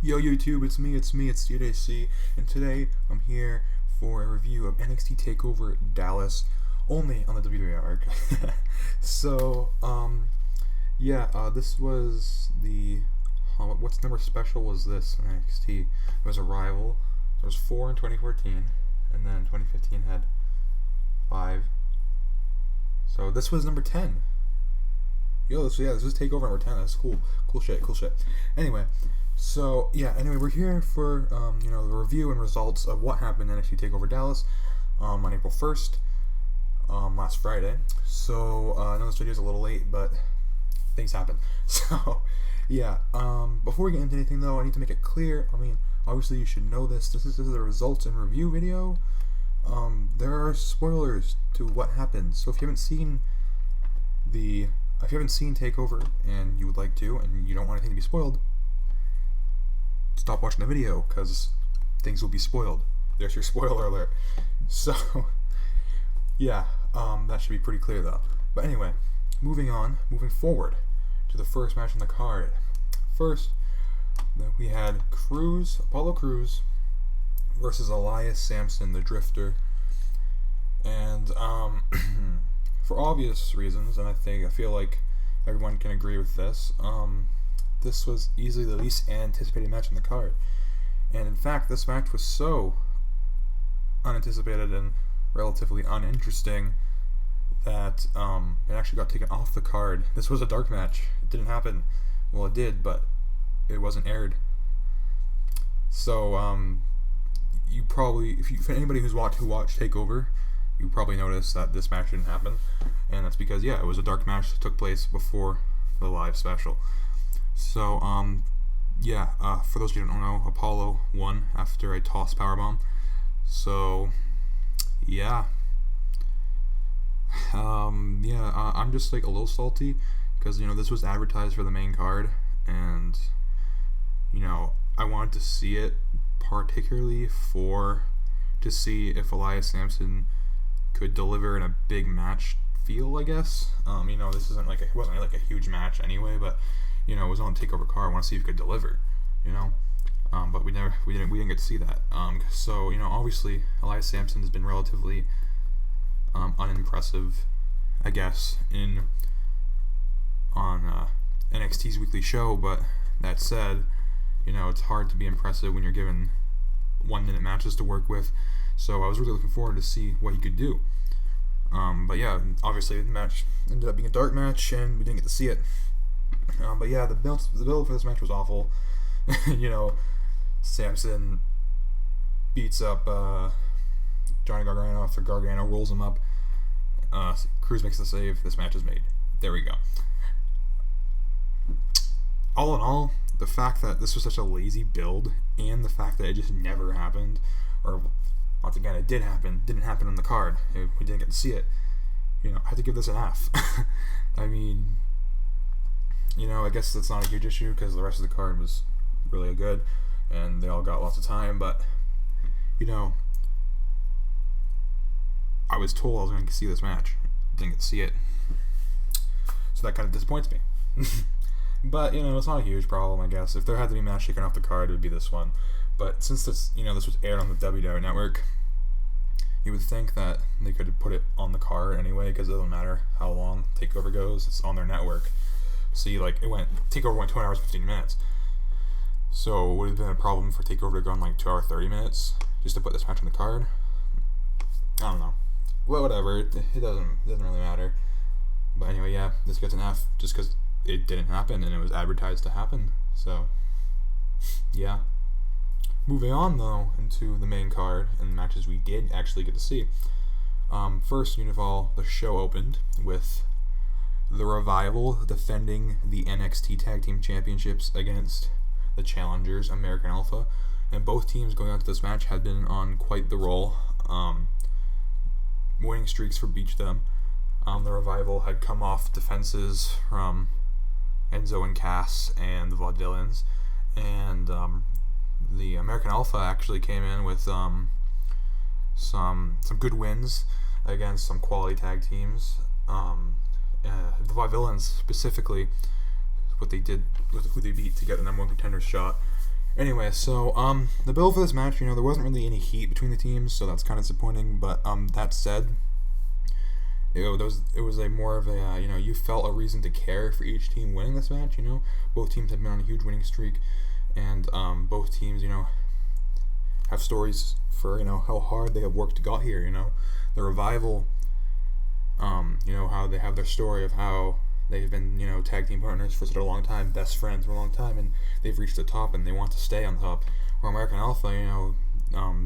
Yo YouTube, it's me, it's DJC, and today I'm here for a review of NXT TakeOver Dallas, only on the WWE Network. This was the, what's number special was this in NXT? It was Arrival. There was 4 in 2014, and then 2015 had 5. So this was number 10. This is TakeOver number 10. That's cool shit. Anyway, we're here for the review and results of what happened in NXT TakeOver Dallas on April 1st, last Friday. So I know this video is a little late, but things happen. So before we get into anything though, I need to make it clear. Obviously you should know this. This is the results and review video. There are spoilers to what happened. So if you haven't seen TakeOver and you would like to, and you don't want anything to be spoiled, stop watching the video, because things will be spoiled. There's your spoiler alert. So, that should be pretty clear though. But anyway, moving forward to the first match on the card. First, we had Apollo Crews versus Elias Samson, the Drifter. And, for obvious reasons, and I feel like everyone can agree with this, this was easily the least anticipated match on the card. And in fact, this match was so unanticipated and relatively uninteresting that it actually got taken off the card. This was a dark match. It didn't happen. Well, it did, but it wasn't aired. So you probably, if anybody who watched TakeOver, you probably noticed that this match didn't happen, and that's because it was a dark match that took place before the live special. So for those of you who don't know, Apollo won after a toss powerbomb. So I'm just like a little salty because this was advertised for the main card, and I wanted to see it particularly to see if Elias Samson could deliver in a big match feel, I guess. This isn't it wasn't like a huge match anyway, but it was on TakeOver card. I want to see if he could deliver, but we didn't get to see that. So obviously Elias Samson has been relatively unimpressive, I guess, on NXT's weekly show. But that said, it's hard to be impressive when you're given 1-minute matches to work with. So I was really looking forward to see what he could do. Obviously the match ended up being a dark match, and we didn't get to see it. The build for this match was awful. Samson beats up Johnny Gargano after Gargano rolls him up. Crews makes the save. This match is made. There we go. All in all, the fact that this was such a lazy build, and the fact that it just never happened, or once again, it didn't happen on the card. We didn't get to see it. I have to give this an F. I guess that's not a huge issue because the rest of the card was really good, and they all got lots of time. But I was told I was going to see this match, didn't get to see it, so that kind of disappoints me. But it's not a huge problem, I guess. If there had to be a match taken off the card, it would be this one. But since this was aired on the WWE Network, you would think that they could have put it on the card anyway, because it doesn't matter how long TakeOver goes; it's on their network. See, TakeOver went 2 hours 15 minutes. So would it have been a problem for TakeOver to go on 2 hours 30 minutes just to put this match on the card? I don't know. Well, whatever. It doesn't really matter. But anyway, this gets an F just because it didn't happen and it was advertised to happen. So moving on though into the main card and the matches we did actually get to see. First of all, the show opened with the Revival defending the NXT Tag Team Championships against the challengers, American Alpha, and both teams going out to this match had been on quite the roll. Winning streaks for each of them. The Revival had come off defenses from Enzo and Cass and the Vaudevillains, and the American Alpha actually came in with some good wins against some quality tag teams. The Vaudevillains specifically, what they did, who they beat to get the number 1 contender shot, Anyway, so the build for this match, there wasn't really any heat between the teams, so that's kind of disappointing. But that said, it was a more of a you felt a reason to care for each team winning this match. Both teams have been on a huge winning streak, and both teams have stories for how hard they have worked to got here. The Revival, how they have their story of how they've been tag team partners for such a long time, best friends for a long time, and they've reached the top and they want to stay on top. Where American Alpha,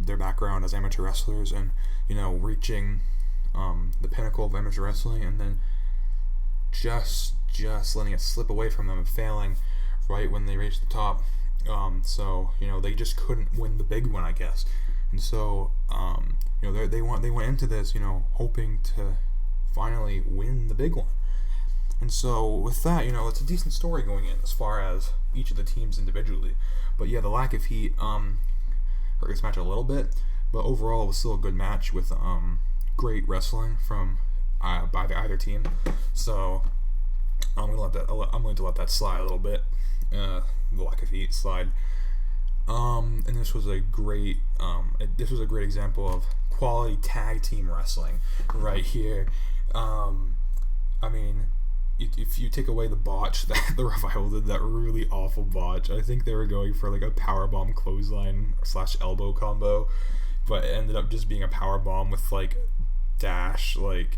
their background as amateur wrestlers and reaching the pinnacle of amateur wrestling, and then just letting it slip away from them and failing right when they reached the top. So they just couldn't win the big one, I guess. And so they went into this hoping to finally win the big one. And so with that, it's a decent story going in as far as each of the teams individually. But yeah, the lack of heat hurt this match a little bit, but overall it was still a good match with great wrestling from by either team. So I'm going to let that slide a little bit. The lack of heat slide. And this was a great example of quality tag team wrestling right here. If you take away the botch that the Revival did, that really awful botch, I think they were going for like a powerbomb clothesline / elbow combo, but it ended up just being a powerbomb with like dash, like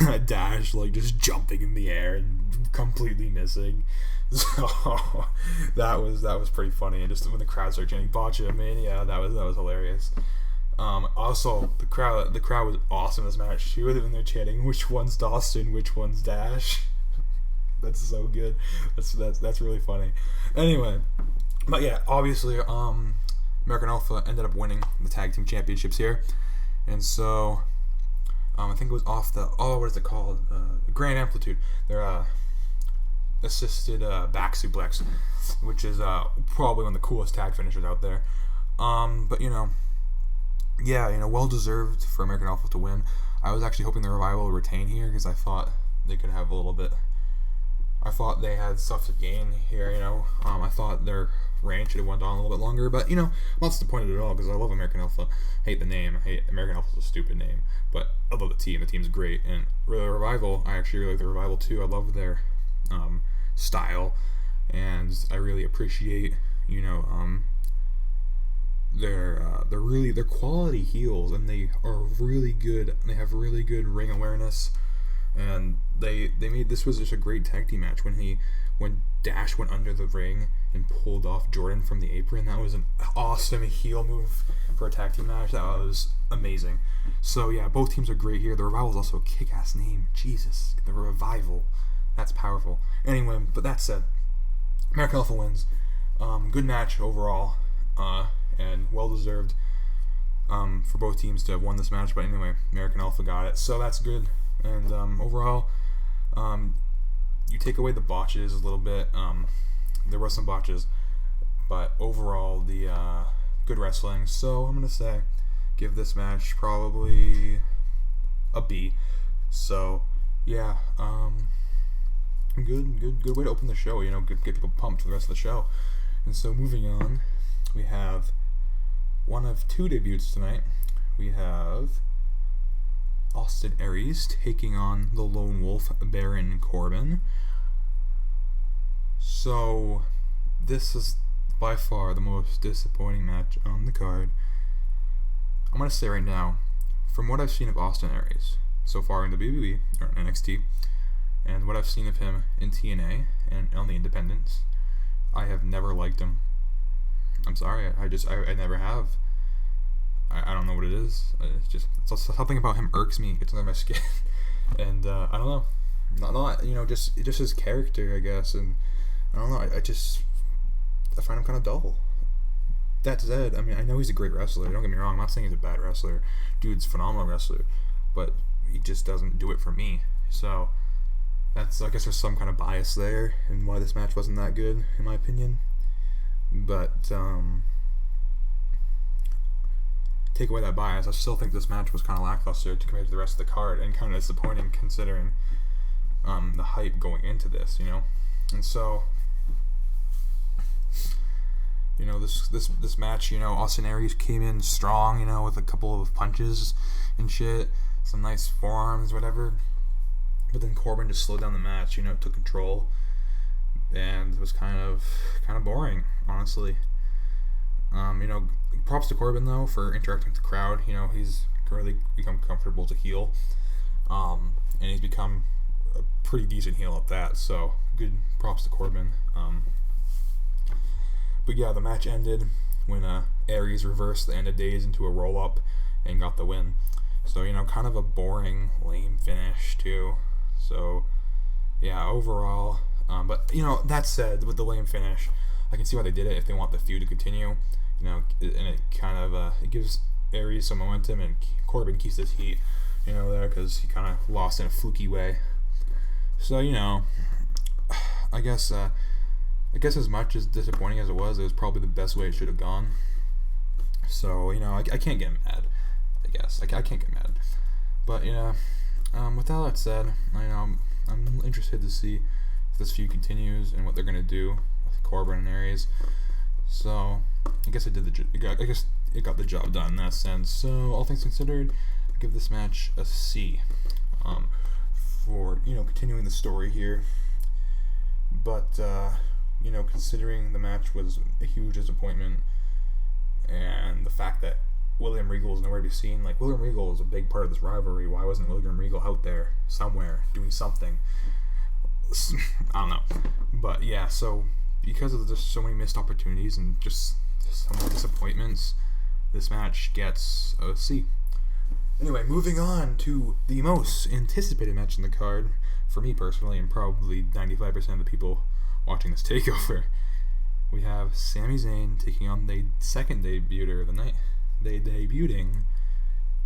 a dash, like just jumping in the air and completely missing. So that was pretty funny. And just when the crowd started chanting "Botchamania," that was hilarious. Also, the crowd was awesome this match. She was in there chanting, "Which one's Dawson? Which one's Dash?" That's so good. That's really funny. Anyway, but yeah, obviously, American Alpha ended up winning the tag team championships here, and so I think it was off the what is it called? Grand Amplitude. Their assisted back suplex, which is probably one of the coolest tag finishers out there. But well deserved for American Alpha to win. I was actually hoping the Revival would retain here because I thought they could have a little bit. I thought they had stuff to gain here. I thought their reign should have went on a little bit longer, but I'm not disappointed at all because I love American Alpha. I hate the name. American Alpha is a stupid name, but I love the team. The team's great, and the Revival. I actually really like the Revival too. I love their style, and I really appreciate they're quality heels, and they are really good. They have really good ring awareness, and they made this was just a great tag team match when Dash went under the ring and pulled off Jordan from the apron. That was an awesome heel move for a tag team match. That was amazing. So yeah, both teams are great here. The Revival is also a kick-ass name. Jesus, the Revival. That's powerful. Anyway, but that said, American Alpha wins. Good match overall, and well deserved for both teams to have won this match. But anyway, American Alpha got it, so that's good. And overall, you take away the botches a little bit. There were some botches, but overall, the good wrestling. So I'm gonna give this match probably a B. So yeah, good way to open the show. Get people pumped for the rest of the show. And so moving on, we have one of two debuts tonight. We have Austin Aries taking on the Lone Wolf Baron Corbin. So this is by far the most disappointing match on the card. I'm going to say right now, from what I've seen of Austin Aries so far in the WWE or NXT, and what I've seen of him in TNA and on the Independents, I have never liked him. I'm sorry, I never have. I don't know what it is. It's just something about him irks me. It gets under my skin, and I don't know. Not just his character, I guess, and I don't know. I find him kind of dull. That said, I know he's a great wrestler. Don't get me wrong. I'm not saying he's a bad wrestler. Dude's a phenomenal wrestler, but he just doesn't do it for me. So I guess there's some kind of bias there, and why this match wasn't that good, in my opinion. But take away that bias, I still think this match was kind of lackluster compared to the rest of the card, and kind of disappointing considering the hype going into this, And so this match, Austin Aries came in strong, with a couple of punches and shit, some nice forearms, whatever. But then Corbin just slowed down the match, took control, and it was kind of boring, honestly. Props to Corbin though for interacting with the crowd. He's really become comfortable to heel, and he's become a pretty decent heel at that. So good props to Corbin. But yeah, the match ended when Aries reversed the end of days into a roll up and got the win. So kind of a boring, lame finish too. So yeah, overall. But that said, with the lame finish, I can see why they did it if they want the feud to continue. And it kind of it gives Aries some momentum, and Corbin keeps his heat, there, because he kind of lost in a fluky way. So I guess as much as disappointing as it was probably the best way it should have gone. So I can't get mad. I guess I can't get mad. But with all that said, I'm interested to see if this feud continues and what they're gonna do with Corbin and Aries. So I guess it got the job done in that sense. So all things considered, I give this match a C. For continuing the story here. But considering the match was a huge disappointment, and the fact that William Regal is nowhere to be seen, like William Regal is a big part of this rivalry. Why wasn't William Regal out there somewhere doing something? I don't know. But yeah, so because of just so many missed opportunities and just some disappointments, this match gets a C. Anyway, moving on to the most anticipated match in the card, for me personally, and probably 95% of the people watching this takeover. We have Sami Zayn taking on the second debuter of the night. They debuting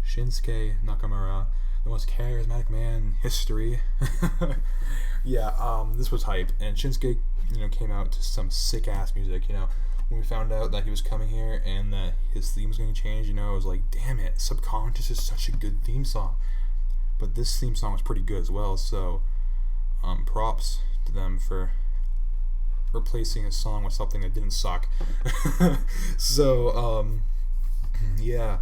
Shinsuke Nakamura, the most charismatic man in history. Yeah, this was hype, and Shinsuke, came out to some sick ass music. When we found out that he was coming here and that his theme was going to change, I was like, damn it, Subconscious is such a good theme song. But this theme song was pretty good as well, so props to them for replacing a song with something that didn't suck. So, yeah.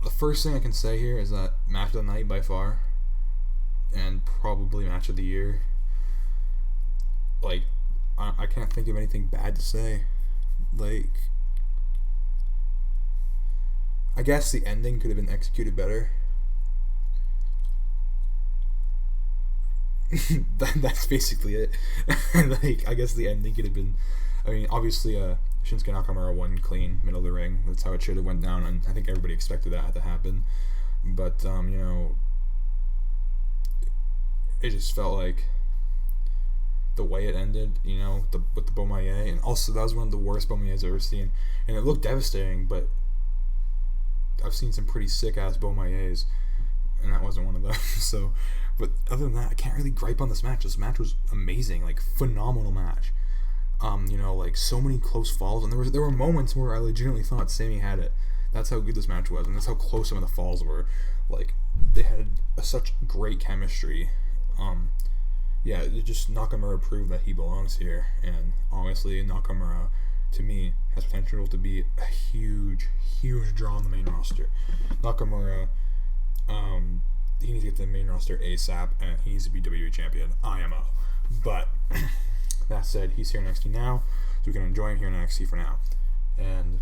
The first thing I can say here is that match of the night by far, and probably match of the year. Like, I can't think of anything bad to say. Like, I guess the ending could have been executed better. That's basically it. Like, I guess the ending could have been, obviously Shinsuke Nakamura won clean, middle of the ring. That's how it should have went down, and I think everybody expected that to happen. But it just felt like the way it ended, with the Beaumaye, and also that was one of the worst Beaumayes I've ever seen, and it looked devastating, but I've seen some pretty sick ass Beaumayes, and that wasn't one of them. So, but other than that, I can't really gripe on this match. This match was amazing, like phenomenal match. Like so many close falls, and there were moments where I legitimately thought Sami had it. That's how good this match was, and that's how close some of the falls were. Like, they had such great chemistry. Yeah, it just Nakamura proved that he belongs here, and honestly, Nakamura, to me, has potential to be a huge draw on the main roster. Nakamura, he needs to get to the main roster ASAP, and he needs to be WWE champion, IMO. But that said, he's here in NXT now, so we can enjoy him here in NXT for now. And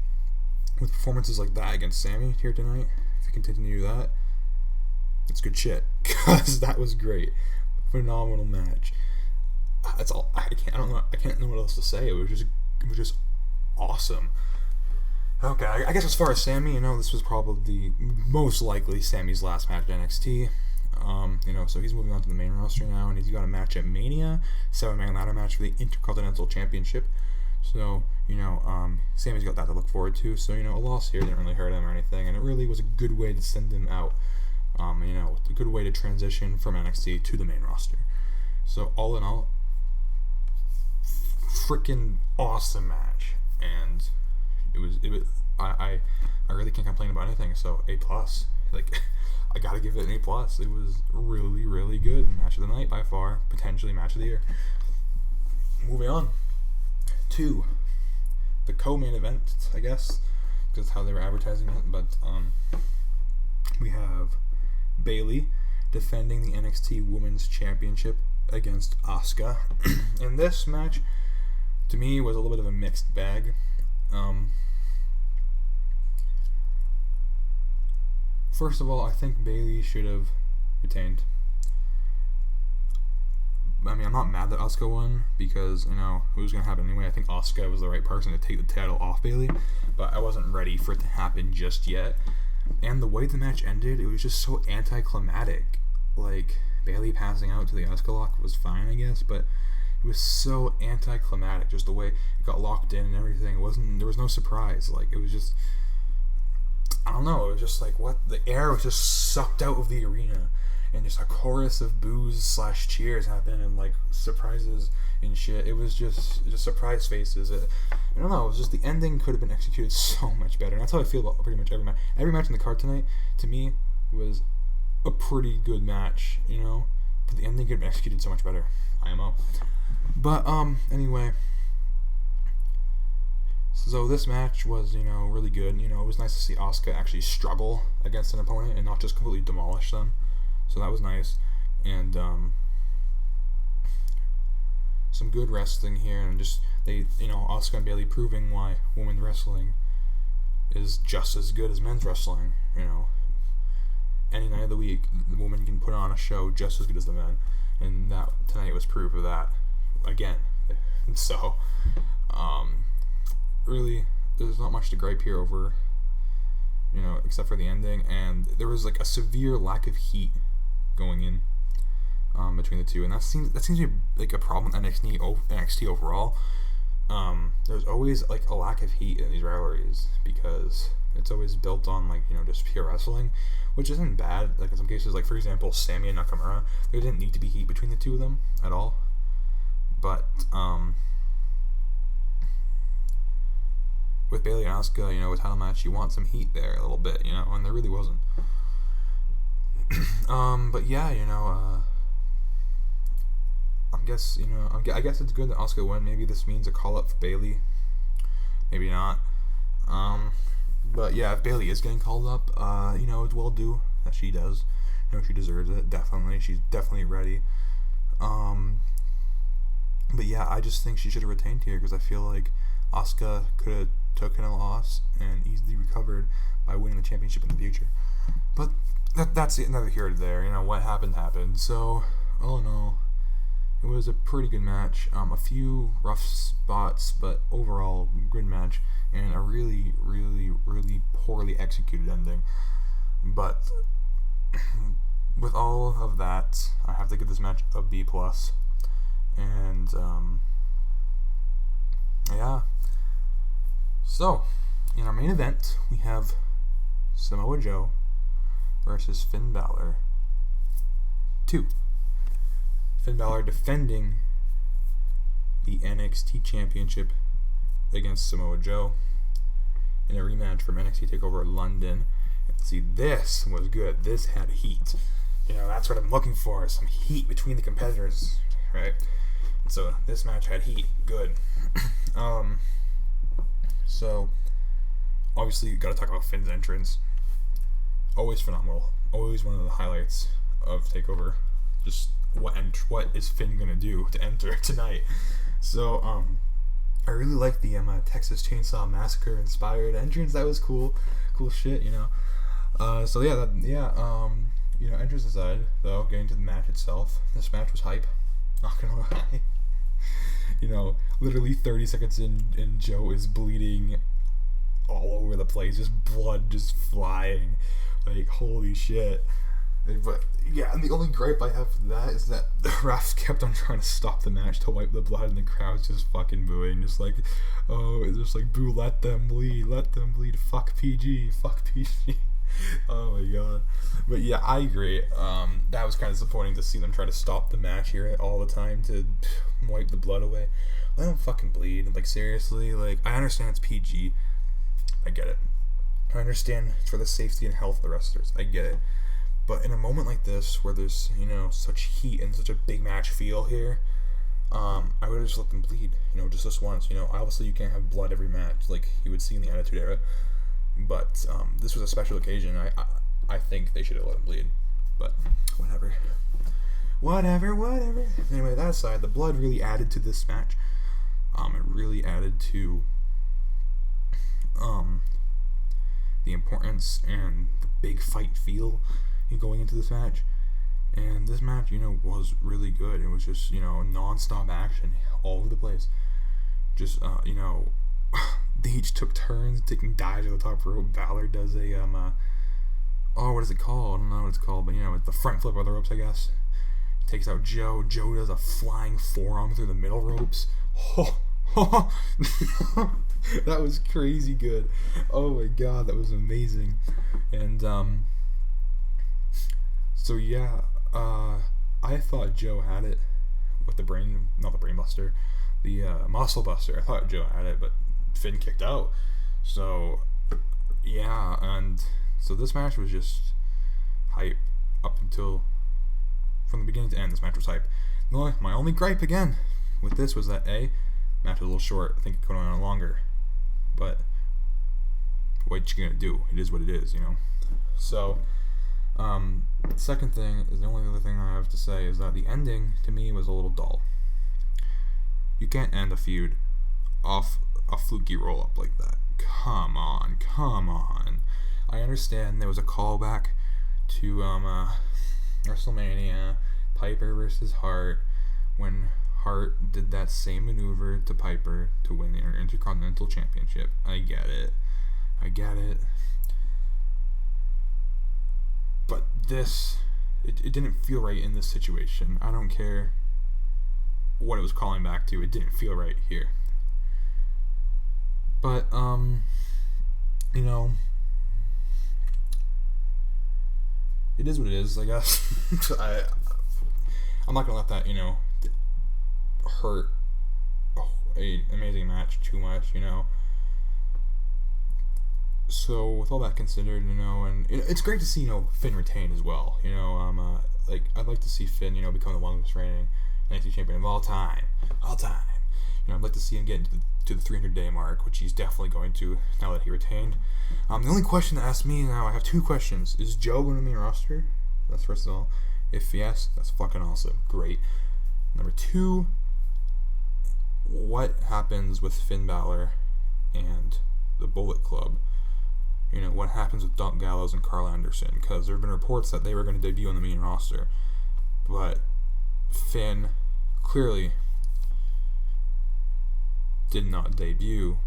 with performances like that against Sami here tonight, if you continue that, it's good shit, because that was great. Phenomenal match. That's all. I can't know what else to say. It was just awesome. Okay, I guess as far as Sami, this was probably most likely Sami's last match at NXT. So he's moving on to the main roster now, and he's got a match at Mania, 7-man ladder match for the Intercontinental Championship. So, Sami's got that to look forward to. So, a loss here didn't really hurt him or anything, and it really was a good way to send him out. A good way to transition from NXT to the main roster. So all in all, freaking awesome match, and it was. I really can't complain about anything. So A+. Like, I gotta give it an A+. It was really, really good. Match of the night by far, potentially match of the year. Moving on to the co-main event, I guess, because how they were advertising it. But we have Bayley defending the NXT Women's Championship against Asuka. And this match, to me, was a little bit of a mixed bag. First of all, I think Bayley should have retained. I mean, I'm not mad that Asuka won because, you know, it was going to happen anyway. I think Asuka was the right person to take the title off Bayley, but I wasn't ready for it to happen just yet. And the way the match ended, it was just so anticlimactic. Like, Bayley passing out to the Asuka lock was fine, I guess, but it was so anticlimactic, just the way it got locked in and everything. There was no surprise. Like, it was just, I don't know, it was just like, what? The air was just sucked out of the arena. And just a chorus of boos / cheers happened, and like surprises and shit. It was just surprise faces. I don't know. It was just the ending could have been executed so much better. And that's how I feel about pretty much every match. Every match in the card tonight, to me, was a pretty good match. You know, but the ending could have been executed so much better. IMO. But anyway. So this match was, you know, really good. You know, it was nice to see Asuka actually struggle against an opponent and not just completely demolish them. So that was nice, and some good wrestling here, and just Asuka and Bayley proving why women's wrestling is just as good as men's wrestling. You know, any night of the week, the women can put on a show just as good as the men, and that tonight was proof of that again. So, really, there's not much to gripe here over, you know, except for the ending, and there was like a severe lack of heat going in between the two, and that seems to be like a problem with NXT overall. There's always like a lack of heat in these rivalries because it's always built on like, you know, just pure wrestling, which isn't bad. Like in some cases, like for example, Sami and Nakamura, there didn't need to be heat between the two of them at all. But with Bayley and Asuka, you know, a title match, you want some heat there a little bit, you know, and there really wasn't. But yeah, you know, I guess it's good that Asuka won. Maybe this means a call up for Bayley. Maybe not. But yeah, if Bayley is getting called up, you know, it's well due that she does. You know, she deserves it. Definitely, she's definitely ready. But yeah, I just think she should have retained here because I feel like Asuka could have taken a loss and easily recovered by winning the championship in the future. But that's neither here nor there. You know, what happened. So, all in all, it was a pretty good match. A few rough spots, but overall, good match. And a really, really, really poorly executed ending. But with all of that, I have to give this match a B+. And, yeah. So, in our main event, we have Samoa Joe versus Finn Balor 2. Finn Balor defending the NXT Championship against Samoa Joe in a rematch from NXT TakeOver London. And see, this was good. This had heat. You know, that's what I'm looking for, some heat between the competitors, right? And so this match had heat. Good. So, obviously, you gotta talk about Finn's entrance. Always phenomenal. Always one of the highlights of TakeOver. Just what is Finn gonna do to enter tonight? So, I really like the Texas Chainsaw Massacre inspired entrance. That was cool shit, you know. So yeah, you know, entrance aside, though, getting to the match itself, this match was hype. Not gonna lie. You know, literally 30 seconds in, and Joe is bleeding all over the place, just blood just flying. Like, holy shit. But yeah, and the only gripe I have for that is that the refs kept on trying to stop the match to wipe the blood, and the crowd's just fucking booing, just like, oh, it's just like, boo, let them bleed, fuck PG. Oh my god. But yeah, I agree. That was kind of disappointing to see them try to stop the match here all the time to wipe the blood away. Let them fucking bleed. Like, seriously, like, I understand it's PG. I get it. I understand it's for the safety and health of the wrestlers. I get it. But in a moment like this, where there's, you know, such heat and such a big match feel here, I would have just let them bleed, just this once. Obviously you can't have blood every match like you would see in the Attitude Era, but this was a special occasion. I think they should have let them bleed, but whatever. Anyway, that aside, the blood really added to this match. It really added to the importance and the big fight feel going into this match. And this match, was really good. It was just, non-stop action all over the place. Just, they each took turns taking dives at the top rope. Balor does a, what is it called? I don't know what it's called, but, it's the front flip of the ropes, I guess. Takes out Joe. Joe does a flying forearm through the middle ropes. That was crazy good. Oh my god, that was amazing. And so yeah, I thought Joe had it with the muscle buster. I thought Joe had it, but Finn kicked out. So yeah, and so this match was just hype up until, from the beginning to end, this match was hype. My only gripe again with this was that match was a little short. I think it could have gone on longer, but what you gonna do? It is what it is, So, second thing is, the only other thing I have to say is that the ending to me was a little dull. You can't end a feud off a fluky roll up like that. Come on. I understand there was a callback to WrestleMania, Piper versus Hart, when Hart did that same maneuver to Piper to win the Intercontinental Championship. I get it. But this, it didn't feel right in this situation. I don't care what it was calling back to. It didn't feel right here. But, it is what it is, I guess. I'm not going to let that, hurt a amazing match too much, So with all that considered, and it's great to see Finn retain as well. I'd like to see Finn become the longest reigning NXT champion of all time. I'd like to see him get to the 300-day mark, which he's definitely going to now that he retained. The only question to ask me now, I have two questions: is Joe going to be in roster? That's first of all. If yes, that's fucking awesome, great. Number two, what happens with Finn Balor and the Bullet Club? What happens with Doc Gallows and Carl Anderson? Because there have been reports that they were going to debut on the main roster, but Finn clearly did not debut.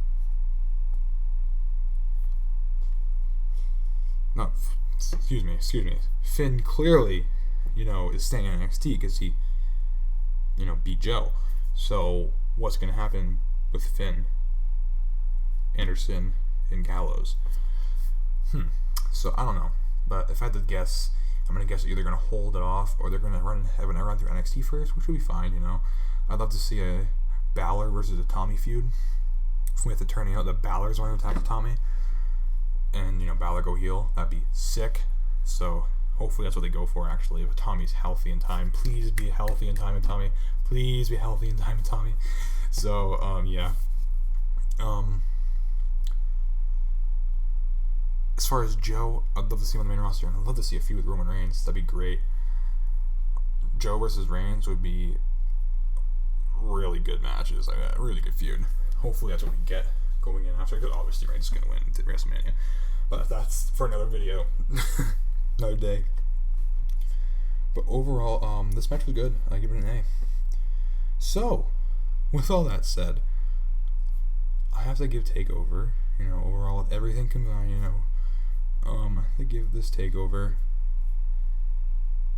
Excuse me. Finn clearly, is staying in NXT because he, beat Joe. So what's going to happen with Finn, Anderson, and Gallows? So I don't know. But if I had to guess, I'm going to guess they're either going to hold it off or they're going to run through NXT first, which would be fine, I'd love to see a Balor versus a Tommy feud. With it turning out that Balor's going to attack Tommy and, Balor go heel, that'd be sick. So hopefully that's what they go for, actually. If Tommy's healthy in time, please be healthy in time with Tommy. Please be healthy in time with Tommy. So, yeah. As far as Joe, I'd love to see him on the main roster, and I'd love to see a feud with Roman Reigns. That'd be great. Joe versus Reigns would be really good matches, like that, really good feud. Hopefully that's what we get going in after, because obviously Reigns is going to win at WrestleMania. But that's for another video, another day. But overall, this match was good. I give it an A. So, with all that said, I have to give TakeOver, overall with everything combined, I have to give this TakeOver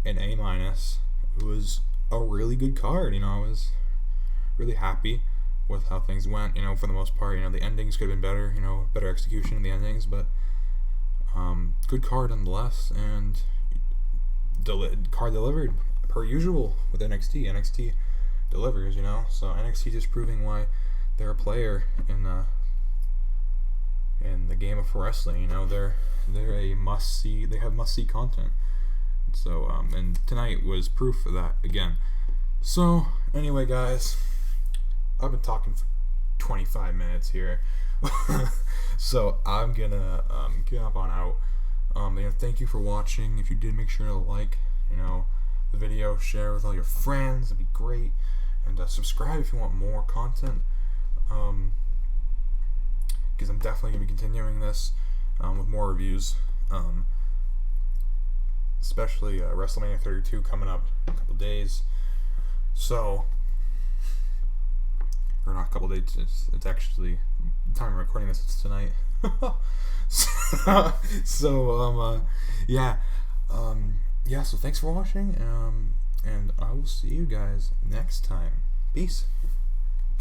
an A-. It was a really good card, I was really happy with how things went, for the most part. The endings could have been better, better execution in the endings, but good card nonetheless, and card delivered per usual with NXT. NXT delivers, so NXT just proving why they're a player in the game of wrestling. They're a must-see. They have must-see content. So and tonight was proof of that again. So Anyway, guys, I've been talking for 25 minutes here. So I'm gonna get up on out. Thank you for watching. If you did, make sure to like, the video, share with all your friends. That'd be great. And subscribe if you want more content. Because I'm definitely gonna be continuing this with more reviews. Especially WrestleMania 32 coming up in a couple days. So, or not a couple days. It's actually the time I'm recording this. It's tonight. So thanks for watching, and I will see you guys next time. Peace.